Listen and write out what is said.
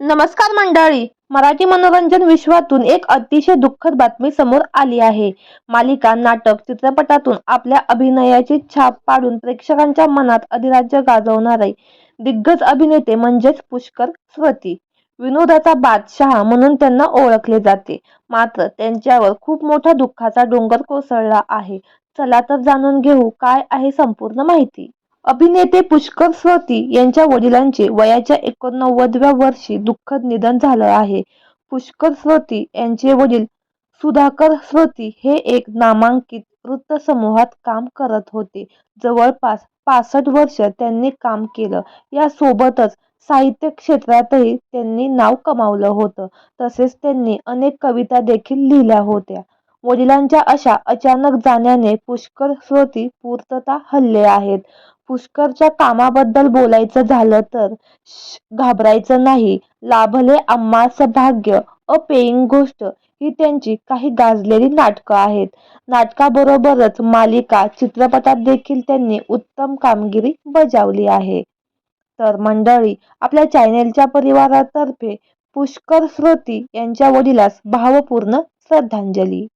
नमस्कार मंडळी. मराठी मनोरंजन विश्वातून एक अतिशय दुःखद बातमी समोर आली आहे. मालिका, नाटक, चित्रपटातून आपल्या अभिनयाची छाप पाडून प्रेक्षकांच्या मनात अधिराज्य गाजवणारे दिग्गज अभिनेते म्हणजेच पुष्कर श्रोती. विनोदाचा बादशहा म्हणून त्यांना ओळखले जाते. मात्र त्यांच्यावर खूप मोठा दुःखाचा डोंगर कोसळला आहे. चला तर जाणून घेऊ काय आहे संपूर्ण माहिती. अभिनेते पुष्कर श्रोती यांच्या वडिलांचे वयाच्या 89व्या वर्षी दुःखद निधन झालं आहे. पुष्कर श्रोती यांचे वडील सुधाकर श्रोती हे एक नामांकित वृत्तसमूहात काम करत होते. जवळपास 65 वर्ष त्यांनी काम केलं. यासोबतच साहित्य क्षेत्रातही त्यांनी नाव कमावलं होतं. तसेच त्यांनी अनेक कविता देखील लिहिल्या होत्या. वडिलांच्या अशा अचानक जाण्याने पुष्कर श्रोती पूर्णतः हलले आहेत. पुष्करच्या कामाबद्दल बोलायचं झालं तर घाबरायचं नाही, लाभले आम्हास भाग्य, अ पेईंग गोष्ट ही त्यांची काही गाजलेली नाटकं आहेत. नाटकाबरोबरच मालिका, चित्रपटात देखील त्यांनी उत्तम कामगिरी बजावली आहे. तर मंडळी, आपल्या चॅनेलच्या परिवारातर्फे पुष्कर श्रोती यांच्या वडिलास भावपूर्ण श्रद्धांजली.